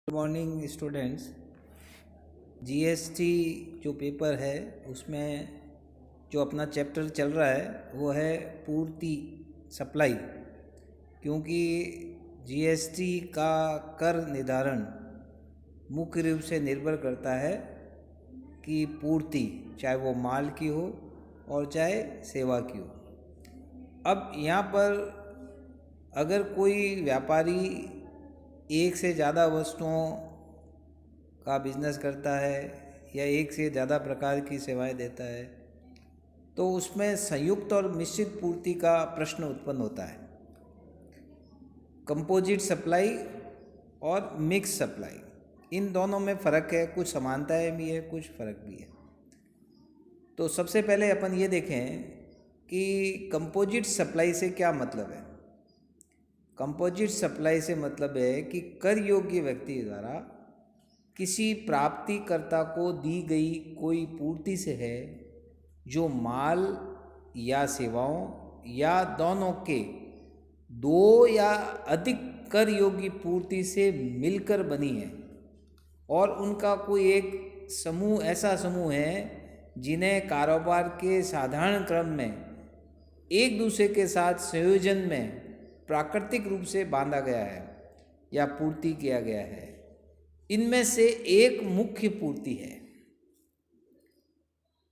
Good morning students. GST जो paper है उसमें जो अपना चैप्टर चल रहा है वो है पूर्ति, सप्लाई। क्योंकि जीएसटी का कर निर्धारण मुख्य रूप से निर्भर करता है कि पूर्ति, चाहे वो माल की हो और चाहे सेवा की हो। अब यहाँ पर अगर कोई व्यापारी एक से ज़्यादा वस्तुओं का बिजनेस करता है या एक से ज़्यादा प्रकार की सेवाएं देता है तो उसमें संयुक्त और मिश्रित पूर्ति का प्रश्न उत्पन्न होता है। कंपोजिट सप्लाई और मिक्स सप्लाई, इन दोनों में फ़र्क है, कुछ समानताएं भी है, कुछ फ़र्क भी है। तो सबसे पहले अपन ये देखें कि कंपोजिट सप्लाई से क्या मतलब है। कंपोजिट सप्लाई से मतलब है कि कर योग्य व्यक्ति द्वारा किसी प्राप्तिकर्ता को दी गई कोई पूर्ति से है जो माल या सेवाओं या दोनों के दो या अधिक कर योग्य पूर्ति से मिलकर बनी है और उनका कोई एक समूह, ऐसा समूह है जिन्हें कारोबार के साधारण क्रम में एक दूसरे के साथ संयोजन में प्राकृतिक रूप से बांधा गया है या पूर्ति किया गया है। इनमें से एक मुख्य पूर्ति है।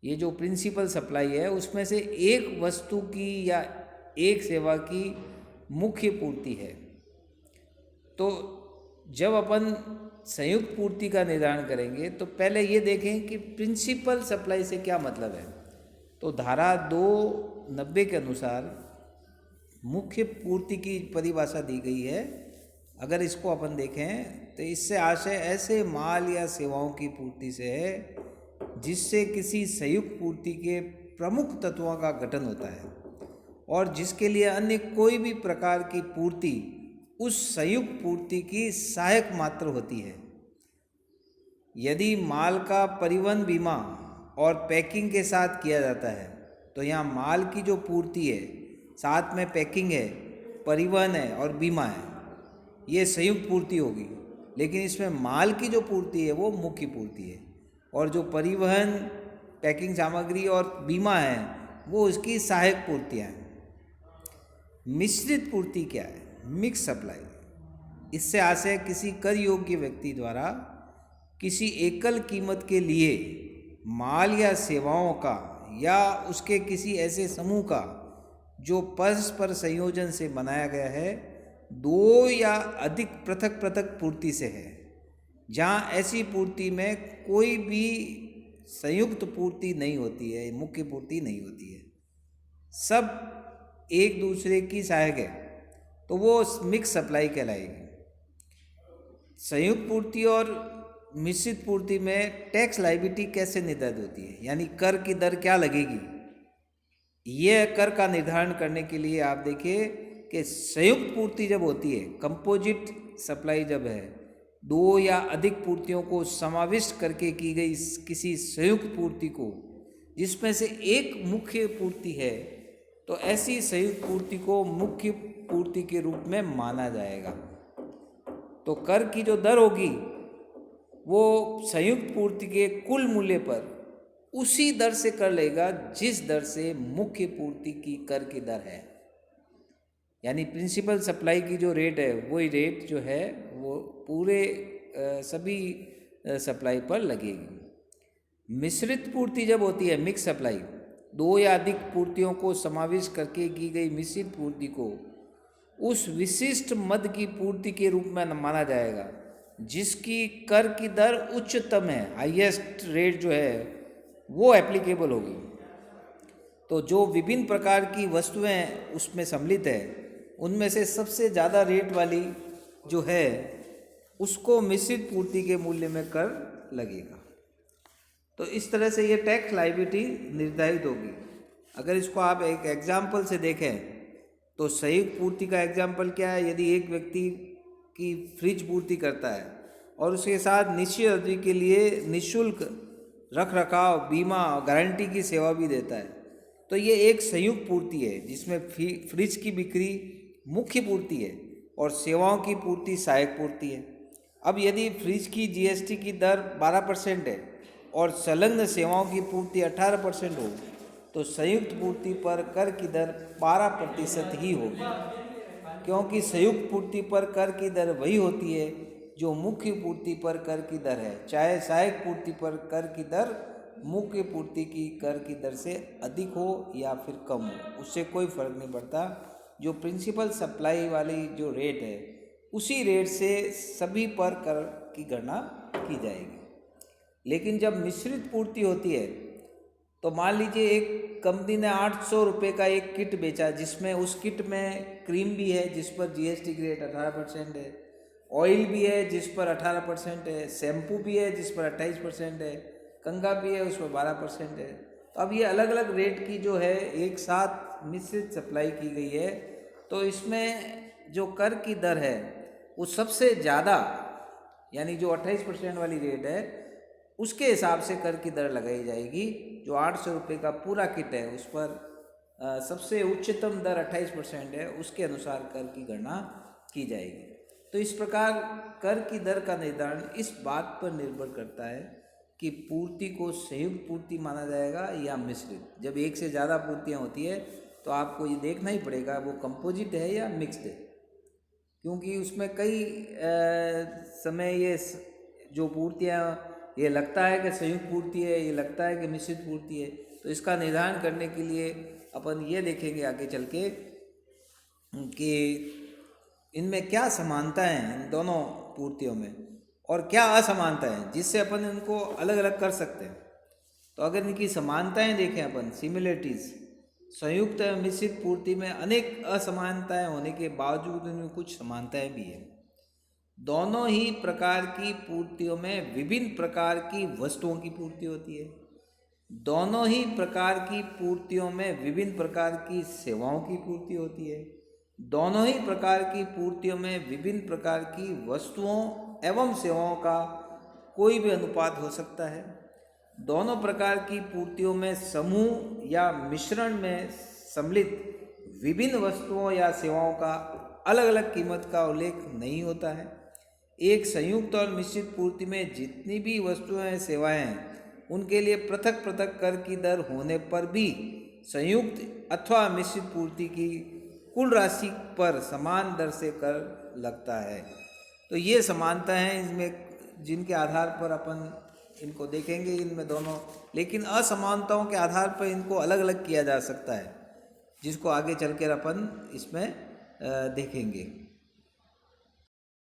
ये जो प्रिंसिपल सप्लाई है उसमें से एक वस्तु की या एक सेवा की मुख्य पूर्ति है। तो जब अपन संयुक्त पूर्ति का निर्धारण करेंगे तो पहले ये देखें कि प्रिंसिपल सप्लाई से क्या मतलब है। तो धारा 290 के अनुसार मुख्य पूर्ति की परिभाषा दी गई है। अगर इसको अपन देखें तो इससे आशय ऐसे माल या सेवाओं की पूर्ति से है जिससे किसी संयुक्त पूर्ति के प्रमुख तत्वों का गठन होता है और जिसके लिए अन्य कोई भी प्रकार की पूर्ति उस संयुक्त पूर्ति की सहायक मात्र होती है। यदि माल का परिवहन, बीमा और पैकिंग के साथ किया जाता है तो यहाँ माल की जो पूर्ति है, साथ में पैकिंग है, परिवहन है और बीमा है, ये संयुक्त पूर्ति होगी। लेकिन इसमें माल की जो पूर्ति है वो मुख्य पूर्ति है और जो परिवहन, पैकिंग सामग्री और बीमा है वो उसकी सहायक पूर्तियाँ हैं। मिश्रित पूर्ति क्या है? Mix supply. इससे आशय किसी कर योग्य व्यक्ति द्वारा किसी एकल कीमत के लिए माल या सेवाओं का या उसके किसी ऐसे समूह का जो परस्पर संयोजन से बनाया गया है दो या अधिक पृथक पृथक पूर्ति से है, जहाँ ऐसी पूर्ति में कोई भी संयुक्त पूर्ति नहीं होती है, मुख्य पूर्ति नहीं होती है, सब एक दूसरे की सहायक है, तो वो मिक्स सप्लाई कहलाएगी। संयुक्त पूर्ति और मिश्रित पूर्ति में टैक्स लायबिलिटी कैसे निर्धारित होती है, यानी कर की दर क्या लगेगी। यह कर का निर्धारण करने के लिए आप देखिए कि संयुक्त पूर्ति जब होती है, कंपोजिट सप्लाई जब है, दो या अधिक पूर्तियों को समाविष्ट करके की गई किसी संयुक्त पूर्ति को जिसमें से एक मुख्य पूर्ति है, तो ऐसी संयुक्त पूर्ति को मुख्य पूर्ति के रूप में माना जाएगा। तो कर की जो दर होगी वो संयुक्त पूर्ति के कुल मूल्य पर उसी दर से कर लेगा जिस दर से मुख्य पूर्ति की कर की दर है। यानी प्रिंसिपल सप्लाई की जो रेट है वही रेट जो है वो पूरे सभी सप्लाई पर लगेगी। मिश्रित पूर्ति जब होती है, मिक्स सप्लाई, दो या अधिक पूर्तियों को समाविष्ट करके की गई मिश्रित पूर्ति को उस विशिष्ट मद की पूर्ति के रूप में माना जाएगा जिसकी कर की दर उच्चतम है, हाईएस्ट रेट जो है वो एप्लीकेबल होगी। तो जो विभिन्न प्रकार की वस्तुएं उसमें सम्मिलित है उनमें से सबसे ज़्यादा रेट वाली जो है उसको मिश्रित पूर्ति के मूल्य में कर लगेगा। तो इस तरह से ये टैक्स लायबिलिटी निर्धारित होगी। अगर इसको आप एक एग्जाम्पल से देखें तो संयुक्त पूर्ति का एग्जाम्पल क्या है। यदि एक व्यक्ति की फ्रिज पूर्ति करता है और उसके साथ निश्चित अवधि के लिए निःशुल्क रख रखाव, बीमा, गारंटी की सेवा भी देता है, तो ये एक संयुक्त पूर्ति है जिसमें फ्रिज की बिक्री मुख्य पूर्ति है और सेवाओं की पूर्ति सहायक पूर्ति है। अब यदि फ्रिज की जीएसटी की दर 12% है और संलग्न सेवाओं की पूर्ति 18% हो, तो संयुक्त पूर्ति पर कर की दर 12% ही होगी, क्योंकि संयुक्त पूर्ति पर कर की दर वही होती है जो मुख्य पूर्ति पर कर की दर है, चाहे सहायक पूर्ति पर कर की दर मुख्य पूर्ति की कर की दर से अधिक हो या फिर कम हो, उससे कोई फर्क नहीं पड़ता। जो प्रिंसिपल सप्लाई वाली जो रेट है उसी रेट से सभी पर कर की गणना की जाएगी। लेकिन जब मिश्रित पूर्ति होती है तो मान लीजिए एक कंपनी ने 800 रुपये का एक किट बेचा, जिसमें उस किट में क्रीम भी है जिस पर जीएसटी की रेट 18% है, ऑयल भी है जिस पर 18% है, शैम्पू भी है जिस पर 28% है, कंघा भी है उस पर 12% है। तो अब ये अलग अलग रेट की जो है एक साथ मिश्रित सप्लाई की गई है, तो इसमें जो कर की दर है वो सबसे ज़्यादा, यानी जो 28% वाली रेट है उसके हिसाब से कर की दर लगाई जाएगी। जो 800 रुपये का पूरा किट है उस पर सबसे उच्चतम दर 28% है, उसके अनुसार कर की गणना की जाएगी। तो इस प्रकार कर की दर का निर्धारण इस बात पर निर्भर करता है कि पूर्ति को संयुक्त पूर्ति माना जाएगा या मिश्रित। जब एक से ज़्यादा पूर्तियाँ होती है तो आपको ये देखना ही पड़ेगा वो कंपोजिट है या मिक्स्ड है, क्योंकि उसमें कई समय ये जो पूर्तियाँ ये लगता है कि संयुक्त पूर्ति है, ये लगता है कि मिश्रित पूर्ति है। तो इसका निर्धारण करने के लिए अपन ये देखेंगे आगे चल के कि इनमें क्या समानताएं हैं इन दोनों पूर्तियों में और क्या असमानता है जिससे अपन इनको अलग अलग कर सकते हैं। तो अगर इनकी समानताएं देखें अपन, सिमिलरिटीज़, संयुक्त एवं मिश्रित पूर्ति में अनेक असमानताएं होने के बावजूद इनमें कुछ समानताएं भी हैं। दोनों ही प्रकार की पूर्तियों में विभिन्न प्रकार की वस्तुओं की पूर्ति होती है। दोनों ही प्रकार की पूर्तियों में विभिन्न प्रकार की सेवाओं की पूर्ति होती है। दोनों ही प्रकार की पूर्तियों में विभिन्न प्रकार की वस्तुओं एवं सेवाओं का कोई भी अनुपात हो सकता है। दोनों प्रकार की पूर्तियों में समूह या मिश्रण में सम्मिलित विभिन्न वस्तुओं या सेवाओं का अलग अलग कीमत का उल्लेख नहीं होता है। एक संयुक्त और मिश्रित पूर्ति में जितनी भी वस्तुएं सेवाएं हैं उनके लिए पृथक पृथक कर की दर होने पर भी संयुक्त अथवा मिश्रित पूर्ति की कुल राशि पर समान दर से कर लगता है। तो ये समानता है इसमें जिनके आधार पर अपन इनको देखेंगे इनमें दोनों, लेकिन असमानताओं के आधार पर इनको अलग अलग किया जा सकता है, जिसको आगे चल कर अपन इसमें देखेंगे।